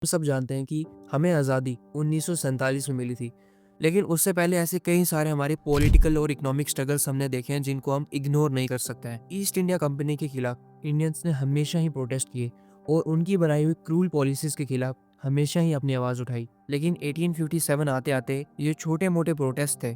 हम सब जानते हैं कि हमें आज़ादी 1947 में मिली थी, लेकिन उससे पहले ऐसे कई सारे हमारे पॉलिटिकल और इकोनॉमिक स्ट्रगल्स हमने देखे हैं जिनको हम इग्नोर नहीं कर सकते हैं। ईस्ट इंडिया कंपनी के खिलाफ इंडियंस ने हमेशा ही प्रोटेस्ट किए और उनकी बनाई हुई क्रूल पॉलिसीज के खिलाफ हमेशा ही अपनी आवाज़ उठाई। लेकिन 1857 आते आते ये छोटे मोटे प्रोटेस्ट थे,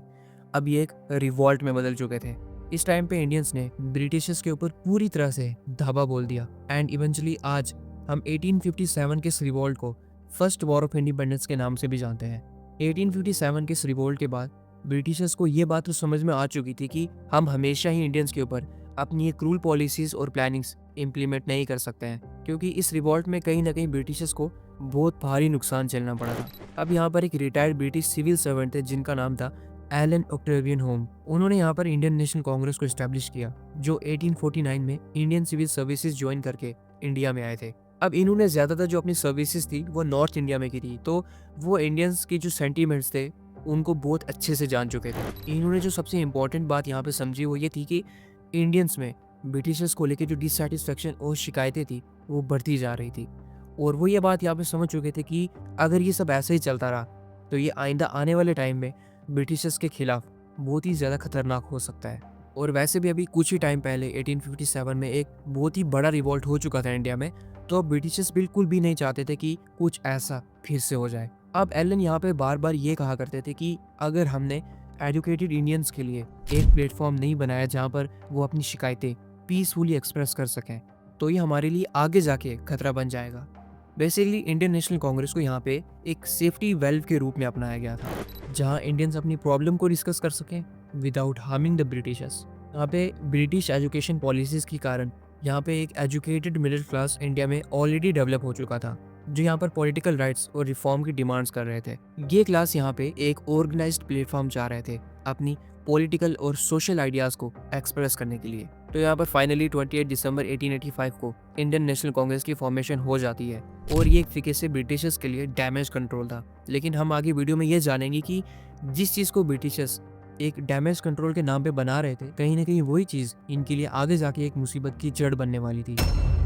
अब ये एक रिवॉल्ट में बदल चुके थे। इस टाइम पे इंडियंस ने ब्रिटिशर्स के ऊपर पूरी तरह से धावा बोल दिया एंड इवेंचुअली आज हम 1857 के इस रिवॉल्ट को फर्स्ट वॉर ऑफ इंडिपेंडेंस के नाम से भी जानते हैं। 1857 के इस रिवॉल्ट के बाद ब्रिटिशर्स को ये बात तो समझ में आ चुकी थी कि हम हमेशा ही इंडियंस के ऊपर अपनी ये क्रूल पॉलिसीज और प्लानिंग्स इम्प्लीमेंट नहीं कर सकते हैं, क्योंकि इस रिवॉल्ट में कहीं ना कहीं ब्रिटिशर्स को बहुत भारी नुकसान झेलना पड़ा था। अब यहाँ पर एक रिटायर्ड ब्रिटिश सिविल सर्वेंट थे जिनका नाम था एलन ऑक्टेवियन होम। उन्होंने यहाँ पर इंडियन नेशनल कांग्रेस को एस्टेब्लिश किया, जो 1849 में इंडियन सिविल सर्विसेज ज्वाइन करके इंडिया में आए थे। अब इन्होंने ज़्यादातर जो अपनी सर्विसेज थी वो नॉर्थ इंडिया में की थी, तो वो इंडियंस की जो सेंटीमेंट्स थे उनको बहुत अच्छे से जान चुके थे। इन्होंने जो सबसे इम्पोर्टेंट बात यहाँ पे समझी वो ये थी कि इंडियंस में ब्रिटिशर्स को लेकर जो डिससेटिस्फेक्शन और शिकायतें थी वो बढ़ती जा रही थी, और वो ये बात यहाँ पे समझ चुके थे कि अगर ये सब ऐसे ही चलता रहा तो ये आइंदा आने वाले टाइम में ब्रिटिशर्स के खिलाफ बहुत ही ज़्यादा खतरनाक हो सकता है। और वैसे भी अभी कुछ ही टाइम पहले 1857 में एक बहुत ही बड़ा रिवॉल्ट हो चुका था इंडिया में, तो अब ब्रिटिशर्स बिल्कुल भी नहीं चाहते थे कि कुछ ऐसा फिर से हो जाए। अब एलन यहाँ पे बार बार ये कहा करते थे कि अगर हमने एजुकेटेड इंडियंस के लिए एक प्लेटफॉर्म नहीं बनाया जहाँ पर वो अपनी शिकायतें पीसफुली एक्सप्रेस कर सकें, तो ये हमारे लिए आगे जाके खतरा बन जाएगा। बेसिकली इंडियन नेशनल कांग्रेस को यहाँ पे एक सेफ्टी वेल्व के रूप में अपनाया गया था, जहाँ इंडियंस अपनी प्रॉब्लम को डिस्कस कर सकें विदाउट हार्मिंग द ब्रिटिशर्स। यहाँ पे ब्रिटिश एजुकेशन पॉलिसीज़ के कारण यहाँ पे एक एजुकेटेड मिडिल क्लास इंडिया में ऑलरेडी डेवलप हो चुका था, जो यहाँ पर पॉलिटिकल राइट्स और रिफॉर्म की डिमांड्स कर रहे थे। ये क्लास यहाँ पे एक ऑर्गेनाइज्ड प्लेटफॉर्म चाह रहे थे अपनी पॉलिटिकल और सोशल आइडियाज़ को एक्सप्रेस करने के लिए। तो यहाँ पर फाइनली 28 दिसंबर 1885 को इंडियन नेशनल कांग्रेस की फॉर्मेशन हो जाती है, और ये एक तरीके से ब्रिटिशर्स के लिए डैमेज कंट्रोल था। लेकिन हम आगे वीडियो में ये जानेंगे कि जिस चीज़ को ब्रिटिशर्स एक डैमेज कंट्रोल के नाम पे बना रहे थे, कहीं ना कहीं वही चीज़ इनके लिए आगे जाके एक मुसीबत की जड़ बनने वाली थी।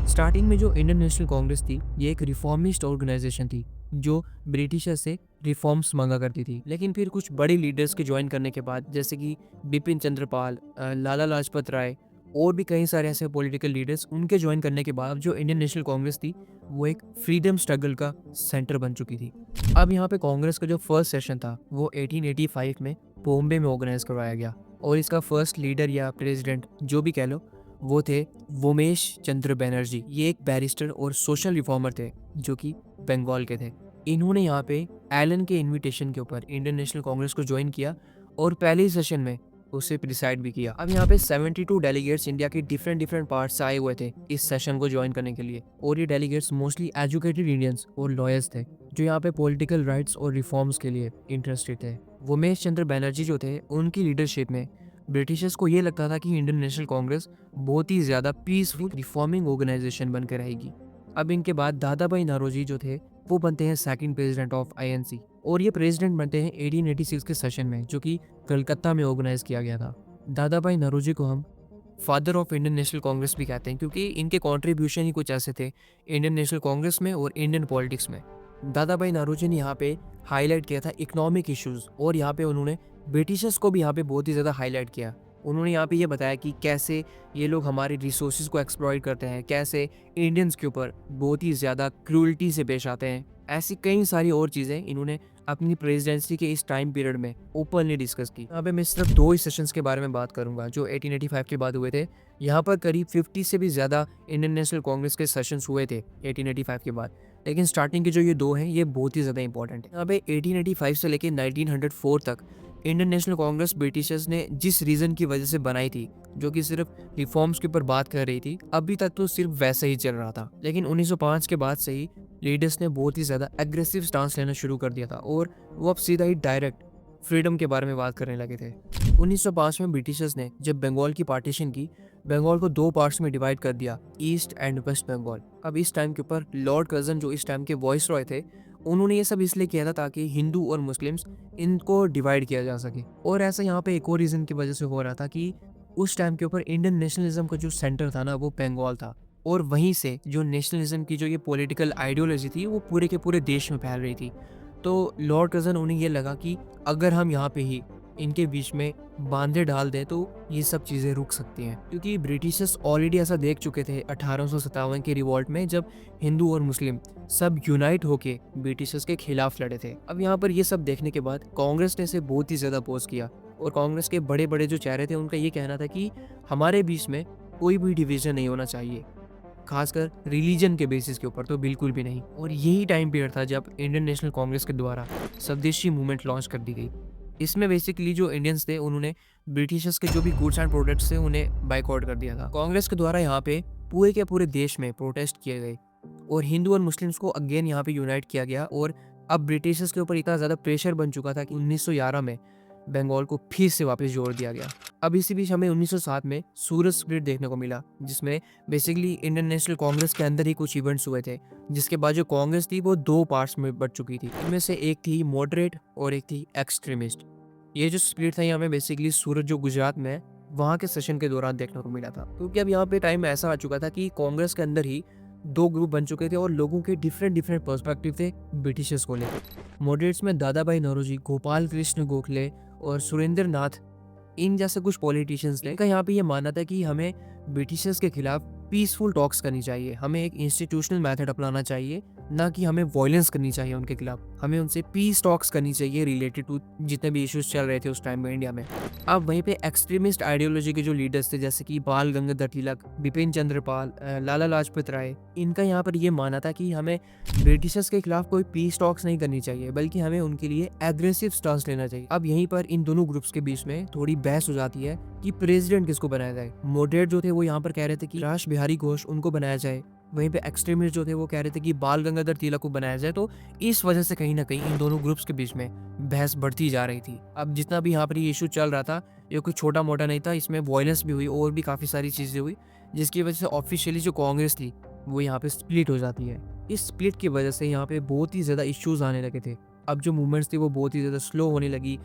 स्टार्टिंग में जो इंडियन नेशनल कांग्रेस थी ये एक रिफॉर्मिस्ट ऑर्गेनाइजेशन थी जो ब्रिटिशर से रिफॉर्म्स मांगा करती थी। लेकिन फिर कुछ बड़े लीडर्स के ज्वाइन करने के बाद, जैसे कि बिपिन चंद्रपाल, लाला लाजपत राय और भी कई सारे ऐसे पॉलिटिकल लीडर्स, उनके ज्वाइन करने के बाद जो इंडियन नेशनल कांग्रेस थी वो एक फ्रीडम स्ट्रगल का सेंटर बन चुकी थी। अब यहाँ पे कांग्रेस का जो फर्स्ट सेशन था वो 1885 में बॉम्बे में ऑर्गेनाइज करवाया गया, और इसका फर्स्ट लीडर या प्रेसिडेंट जो भी कह लो वो थे वोमेश चंद्र बनर्जी। ये एक बैरिस्टर और सोशल रिफॉर्मर थे जो कि बंगाल के थे। इन्होंने यहाँ पे एलन के इनविटेशन के ऊपर इंडियन नेशनल कांग्रेस को ज्वाइन किया और पहले ही सेशन में उसे प्रिसाइड भी किया। अब यहाँ पे 72 डेलीगेट्स इंडिया के डिफरेंट पार्ट से आए हुए थे इस सेशन को ज्वाइन करने के लिए, और ये डेलीगेट्स मोस्टली एजुकेटेड इंडियंस और लॉयर्स थे जो यहाँ पे पॉलिटिकल राइट्स और रिफॉर्म्स के लिए इंटरेस्टेड थे। वोमेश चंद्र बनर्जी जो थे, उनकी लीडरशिप में ब्रिटिशर्स को ये लगता था कि इंडियन नेशनल कांग्रेस बहुत ही ज़्यादा पीसफुल रिफॉर्मिंग ऑर्गेनाइजेशन बनकर रहेगी। अब इनके बाद दादा भाई नौरोजी जो थे वो बनते हैं सेकंड प्रेसिडेंट ऑफ आईएनसी, और ये प्रेसिडेंट बनते हैं 1886 के सेशन में जो कि कलकत्ता में ऑर्गेनाइज किया गया था। दादा भाई नौरोजी को हम father of Indian national Congress भी कहते हैं, क्योंकि इनके कंट्रीब्यूशन ही कुछ ऐसे थे इंडियन नेशनल कांग्रेस में और इंडियन पॉलिटिक्स में। दादा भाई नौरोजी ने यहाँ पे हाईलाइट किया था इकोनॉमिक इश्यूज, और यहाँ पे उन्होंने ब्रिटिशर्स को भी यहाँ पे बहुत ही ज़्यादा हाईलाइट किया। उन्होंने यहाँ पे ये बताया कि कैसे ये लोग हमारे रिसोर्सेज को एक्सप्लॉइट करते हैं, कैसे इंडियंस के ऊपर बहुत ही ज़्यादा क्रूअल्टी से पेश आते हैं। ऐसी कई सारी और चीज़ें इन्होंने अपनी प्रेसिडेंसी के इस टाइम पीरियड में ओपनली डिस्कस की। यहाँ पे मैं सिर्फ 2 ही सेशंस के बारे में बात करूंगा जो 1885 के बाद हुए थे। यहाँ पर करीब 50 से भी ज़्यादा इंडियन नेशनल कांग्रेस के सेशंस हुए थे 1885 के बाद, लेकिन स्टार्टिंग के जो ये 2 हैं ये बहुत ही ज़्यादा इंपॉर्टेंट है। यहाँ पे 1885 से लेकर 1904 तक इंडियन नेशनल कांग्रेस ब्रिटिशर्स ने जिस रीज़न की वजह से बनाई थी, जो कि सिर्फ रिफॉर्म्स के ऊपर बात कर रही थी, अभी तक तो सिर्फ वैसा ही चल रहा था। लेकिन 1905 के बाद से ही लीडर्स ने बहुत ही ज़्यादा एग्रेसिव स्टांस लेना शुरू कर दिया था, और वो अब सीधा ही डायरेक्ट फ्रीडम के बारे में बात करने लगे थे। 1905 में ब्रिटिशर्स ने जब बंगाल की पार्टीशन की, बंगाल को 2 पार्ट्स में डिवाइड कर दिया, ईस्ट एंड वेस्ट बंगाल। अब इस टाइम के ऊपर लॉर्ड कर्जन जो इस टाइम के वॉइस रॉय थे, उन्होंने ये सब इसलिए किया था ताकि हिंदू और मुस्लिम्स इनको डिवाइड किया जा सके। और ऐसा यहाँ पे एक और रीज़न की वजह से हो रहा था कि उस टाइम के ऊपर इंडियन नेशनलिज्म का जो सेंटर था ना वो बंगाल था, और वहीं से जो नेशनलिज्म की जो ये पॉलिटिकल आइडियोलॉजी थी वो पूरे के पूरे देश में फैल रही थी। तो लॉर्ड कर्ज़न उन्हें ये लगा कि अगर हम यहाँ पे ही इनके बीच में बांधे डाल दें तो ये सब चीज़ें रुक सकती हैं, क्योंकि ब्रिटिशर्स ऑलरेडी ऐसा देख चुके थे 1857 के रिवॉल्ट में, जब हिंदू और मुस्लिम सब यूनाइट होके ब्रिटिशर्स के खिलाफ लड़े थे। अब यहाँ पर ये सब देखने के बाद कांग्रेस ने इसे बहुत ही ज़्यादा अपोज किया, और कांग्रेस के बड़े बड़े जो चेहरे थे उनका ये कहना था कि हमारे बीच में कोई भी डिवीज़न नहीं होना चाहिए, खासकर रिलीजन के बेसिस के ऊपर तो बिल्कुल भी नहीं। और यही टाइम पीरियड था जब इंडियन नेशनल कांग्रेस के द्वारा स्वदेशी मूवमेंट लॉन्च कर दी गई। इसमें बेसिकली जो इंडियंस थे उन्होंने ब्रिटिशर्स के जो भी गुड्स एंड प्रोडक्ट्स थे उन्हें बाइकआउट कर दिया था। कांग्रेस के द्वारा यहाँ पे पूरे के पूरे देश में प्रोटेस्ट किए गए और हिंदू और मुस्लिम्स को अगेन यहाँ पे यूनाइट किया गया। और अब ब्रिटिशर्स के ऊपर इतना ज़्यादा प्रेशर बन चुका था कि 1911 में बंगाल को फिर से वापस जोड़ दिया गया। अब इसी बीच हमें 1907 में सूरत स्प्लिट देखने को मिला, जिसमें बेसिकली इंडियन नेशनल कांग्रेस के अंदर ही कुछ इवेंट्स हुए थे, जिसके बाद जो कांग्रेस थी वो दो पार्ट्स में बट चुकी थी। इनमें से एक थी मॉडरेट और एक थी एक्सट्रीमिस्ट। ये जो स्प्लिट था ये हमें बेसिकली सूरत जो गुजरात में है वहाँ के सेशन के दौरान देखने को मिला था, क्योंकि अब यहाँ पे टाइम ऐसा आ चुका था कि कांग्रेस के अंदर ही दो ग्रुप बन चुके थे और लोगों के डिफरेंट डिफरेंट पर्सपेक्टिव थे ब्रिटिशर्स को लेकर। मॉडरेट्स में दादा भाई नौरोजी, गोपाल कृष्ण गोखले और सुरेंद्र नाथ, इन जैसे कुछ पॉलिटिशियंस ने, का यहाँ पे ये मानना था कि हमें ब्रिटिशर्स के खिलाफ पीसफुल टॉक्स करनी चाहिए, हमें एक इंस्टीट्यूशनल मेथड अपनाना चाहिए, ना कि हमें वॉयलेंस करनी चाहिए उनके खिलाफ। हमें उनसे पीस टॉक्स करनी चाहिए रिलेटेड टू जितने भी इश्यूज चल रहे थे उस टाइम में इंडिया में। अब वहीं पे एक्सट्रीमिस्ट आइडियोलॉजी के जो लीडर्स थे जैसे कि बाल गंगाधर तिलक, बिपिन चंद्र पाल, लाला लाजपत राय, इनका यहाँ पर ये मानना था कि हमें ब्रिटिशर्स के खिलाफ कोई पीस टॉक्स नहीं करनी चाहिए, बल्कि हमें उनके लिए एग्रेसिव स्टांस लेना चाहिए। अब यहीं पर इन दोनों ग्रुप्स के बीच में थोड़ी बहस हो जाती है कि प्रेसिडेंट किसको बनाया जाए। मॉडरेट जो थे वो यहाँ पर कह रहे थे कि रास बिहारी घोष उनको बनाया जाए, वहीं पे एक्सट्रीमिस्ट जो थे वो कह रहे थे कि बाल गंगाधर तिलक को बनाया जाए। तो इस वजह से कहीं ना कहीं इन दोनों ग्रुप्स के बीच में बहस बढ़ती जा रही थी। अब जितना भी यहाँ पर ये इशू चल रहा था ये कोई छोटा मोटा नहीं था, इसमें वायलेंस भी हुई और भी काफ़ी सारी चीज़ें हुई, जिसकी वजह से ऑफिशियली जो कांग्रेस थी वो यहाँ पे स्प्लिट हो जाती है। इस स्प्लिट की वजह से यहाँ पे बहुत ही ज़्यादा इश्यूज आने लगे थे। अब जो मूवमेंट्स थी वो बहुत ही ज़्यादा स्लो होने लगी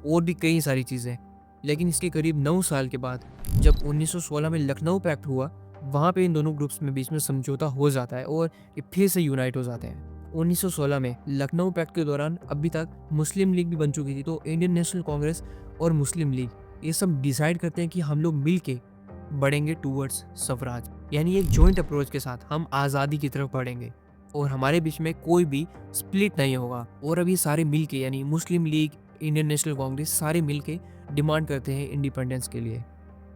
और भी कई सारी चीज़ें। लेकिन इसके करीब 9 साल के बाद जब 1916 में लखनऊ पैक्ट हुआ, वहाँ पे इन दोनों ग्रुप्स में बीच में समझौता हो जाता है और ये फिर से यूनाइट हो जाते हैं। 1916 में लखनऊ पैक्ट के दौरान अभी तक मुस्लिम लीग भी बन चुकी थी, तो इंडियन नेशनल कांग्रेस और मुस्लिम लीग ये सब डिसाइड करते हैं कि हम लोग मिल के बढ़ेंगे टूवर्ड्स स्वराज, यानी एक जॉइंट अप्रोच के साथ हम आज़ादी की तरफ बढ़ेंगे और हमारे बीच में कोई भी स्प्लिट नहीं होगा। और अभी सारे मिल के, यानी मुस्लिम लीग, इंडियन नेशनल कांग्रेस, सारे मिल के डिमांड करते हैं इंडिपेंडेंस के लिए,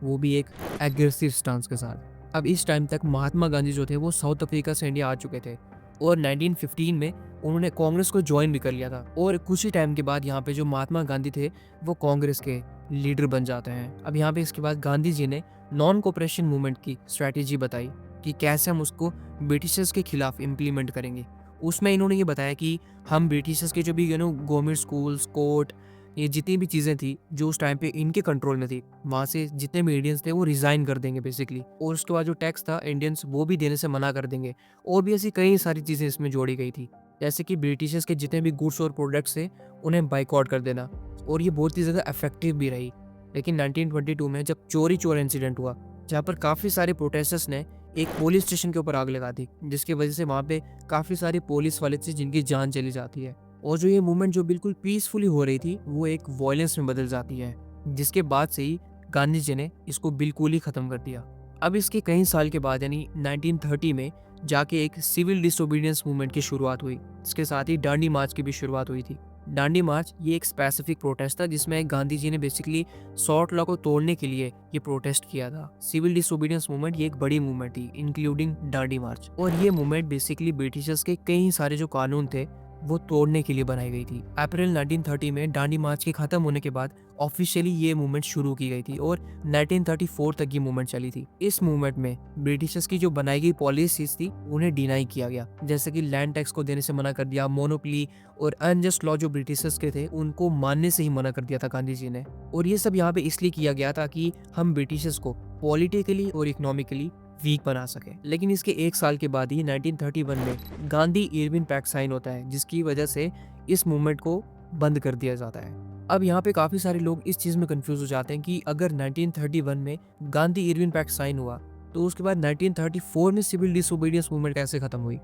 वो भी एक एग्रेसिव स्टांस के साथ। अब इस टाइम तक महात्मा गांधी जो थे वो साउथ अफ्रीका से इंडिया आ चुके थे और 1915 में उन्होंने कांग्रेस को ज्वाइन भी कर लिया था। और कुछ ही टाइम के बाद यहाँ पे जो महात्मा गांधी थे वो कांग्रेस के लीडर बन जाते हैं। अब यहाँ पे इसके बाद गांधी जी ने नॉन कोऑपरेशन मूवमेंट की स्ट्रैटेजी बताई कि कैसे हम उसको ब्रिटिशर्स के खिलाफ इम्प्लीमेंट करेंगे। उसमें इन्होंने ये बताया कि हम ब्रिटिशर्स के जो भी गवर्नमेंट स्कूल्स, कोर्ट, ये जितनी भी चीज़ें थी जो उस टाइम पे इनके कंट्रोल में थी, वहाँ से जितने भी इंडियंस थे वो रिज़ाइन कर देंगे बेसिकली। और उसके बाद जो टैक्स था इंडियंस वो भी देने से मना कर देंगे। और भी ऐसी कई सारी चीज़ें इसमें जोड़ी गई थी, जैसे कि ब्रिटिशर्स के जितने भी गुड्स और प्रोडक्ट्स थे उन्हें बाइकआउट कर देना। और ये बहुत ही ज़्यादा इफेक्टिव भी रही। लेकिन 1922 में जब चोरी चोर इंसिडेंट हुआ, जहाँ पर काफ़ी सारे प्रोटेस्टर्स ने एक पुलिस स्टेशन के ऊपर आग लगा दी, जिसकी वजह से वहाँ पे काफ़ी सारे पुलिस वाले थे जिनकी जान चली जाती है। और जो ये मूवमेंट जो बिल्कुल पीसफुली हो रही थी वो एक वॉयलेंस में बदल जाती है, जिसके बाद से ही गांधी जी ने इसको बिल्कुल ही ख़त्म कर दिया। अब इसके कई साल के बाद यानी 1930 में जाके एक सिविल डिसोबीडियंस मूवमेंट की शुरुआत हुई। इसके साथ ही डांडी मार्च की भी शुरुआत हुई थी। डांडी मार्च ये एक स्पेसिफिक प्रोटेस्ट था जिसमें गांधी जी ने बेसिकली शॉर्ट लॉ को तोड़ने के लिए ये प्रोटेस्ट किया था। सिविल डिसोबीडियंस मूवमेंट ये एक बड़ी मूवमेंट थी इंक्लूडिंग डांडी मार्च। और ये मूवमेंट बेसिकली ब्रिटिशर्स के कई सारे जो कानून थे वो तोड़ने के लिए बनाई गई थी। अप्रैल 1930 में डांडी मार्च के खत्म होने के बाद ऑफिशियली ये मूवमेंट शुरू की गई थी और 1934 तक ये मूवमेंट चली थी। इस मूवमेंट में ब्रिटिशर्स की जो बनाई गई पॉलिसीज थी उन्हें डिनाई किया गया, जैसे कि लैंड टैक्स को देने से मना कर दिया, मोनोपली और अनजस्ट लॉ जो ब्रिटिशर्स के थे उनको मानने से ही मना कर दिया था गांधी जी ने। और ये सब यहाँ पे इसलिए किया गया था कि हम ब्रिटिशर्स को पॉलिटिकली और इकोनॉमिकली वीक बना सके। लेकिन इसके एक साल के बाद ही 1931 में गांधी इरविन पैक्ट साइन होता है, जिसकी वजह से इस मूवमेंट को बंद कर दिया जाता है। अब यहाँ पे काफ़ी सारे लोग इस चीज़ में कंफ्यूज हो जाते हैं कि अगर 1931 में गांधी इरविन पैक्ट साइन हुआ तो उसके बाद 1934 में सिविल डिसोबीडियंस मूवमेंट कैसे खत्म हुई,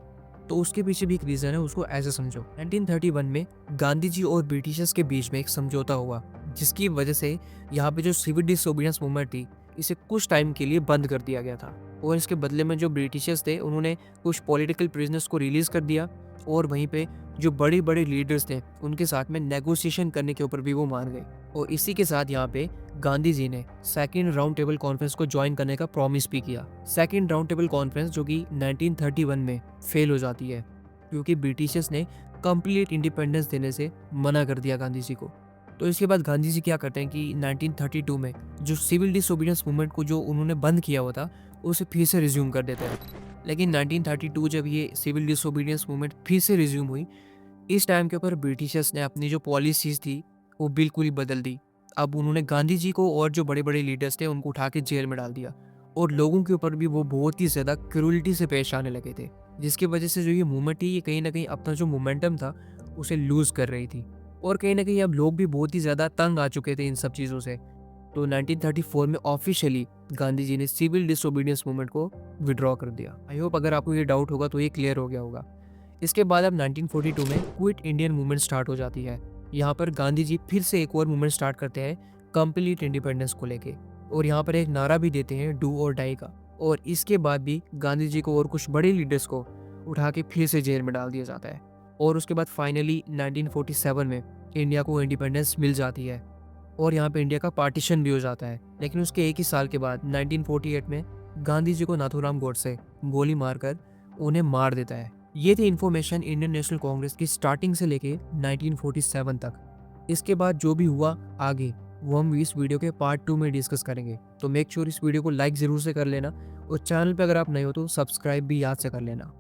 तो उसके पीछे भी एक रीज़न है, उसको ऐसे समझो। 1931 में गांधी जी और ब्रिटिशर्स के बीच में एक समझौता हुआ, जिसकी वजह से यहाँ पे जो सिविल डिसोबीडियंस मूवमेंट थी, इसे कुछ टाइम के लिए बंद कर दिया गया था। और इसके बदले में जो ब्रिटिशर्स थे, उन्होंने कुछ पॉलिटिकल प्रिजनर्स को रिलीज़ कर दिया, और वहीं पे जो बड़े बड़े लीडर्स थे, उनके साथ में नेगोशिएशन करने के ऊपर भी वो मान गए। और इसी के साथ यहाँ पे गांधी जी ने सेकेंड राउंड टेबल कॉन्फ्रेंस को ज्वाइन करने का प्रॉमिस भी किया। सेकेंड राउंड टेबल कॉन्फ्रेंस जो कि 1931 में फेल हो जाती है, क्योंकि ब्रिटिशर्स ने कंप्लीट इंडिपेंडेंस देने से मना कर दिया गांधी जी को। तो इसके बाद गांधी जी क्या करते हैं कि 1932 में जो सिविल डिसोबीडियंस मूवमेंट को जो उन्होंने बंद किया हुआ था, उसे फिर से रिज्यूम कर देते हैं। लेकिन 1932 जब ये सिविल डिसोबीडियंस मूवमेंट फिर से रिज्यूम हुई, इस टाइम के ऊपर ब्रिटिशर्स ने अपनी जो पॉलिसीज़ थी, वो बिल्कुल ही बदल दी। अब उन्होंने गांधी जी को और जो बड़े-बड़े लीडर्स थे, उनको उठा के जेल में डाल दिया, और लोगों के ऊपर भी वो बहुत ही ज़्यादा क्रूरटी से पेश आने लगे थे, जिसकी वजह से जो ये मूवमेंट थी, ये कहीं न कहीं अपना जो मोमेंटम था, उसे लूज़ कर रही थी। और कहीं न कहीं अब लोग भी बहुत ही ज़्यादा तंग आ चुके थे इन सब चीज़ों से। तो 1934 में ऑफिशियली गांधी जी ने सिविल डिसोबीडियंस मूवमेंट को विड्रॉ कर दिया। आई होप अगर आपको ये डाउट होगा तो ये क्लियर हो गया होगा। इसके बाद अब 1942 में क्विट इंडियन मूवमेंट स्टार्ट हो जाती है। यहाँ पर गांधी जी फिर से एक और मूवमेंट स्टार्ट करते हैं कंप्लीट इंडिपेंडेंस को लेके, और यहाँ पर एक नारा भी देते हैं, डू और डाई का। और इसके बाद भी गांधी जी को और कुछ बड़े लीडर्स को उठा के फिर से जेल में डाल दिया जाता है। और उसके बाद फाइनली 1947 में इंडिया को इंडिपेंडेंस मिल जाती है, और यहाँ पे इंडिया का पार्टीशन भी हो जाता है। लेकिन उसके एक ही साल के बाद 1948 में गांधी जी को नाथूराम गोडसे गोली मारकर उन्हें मार देता है। ये थी इन्फॉर्मेशन इंडियन नेशनल कांग्रेस की स्टार्टिंग से लेके 1947 तक। इसके बाद जो भी हुआ आगे, वो हम इस वीडियो के पार्ट 2 में डिस्कस करेंगे। तो मेक श्योर इस वीडियो को लाइक ज़रूर से कर लेना, और चैनल पे अगर आप नए हो तो सब्सक्राइब भी याद से कर लेना।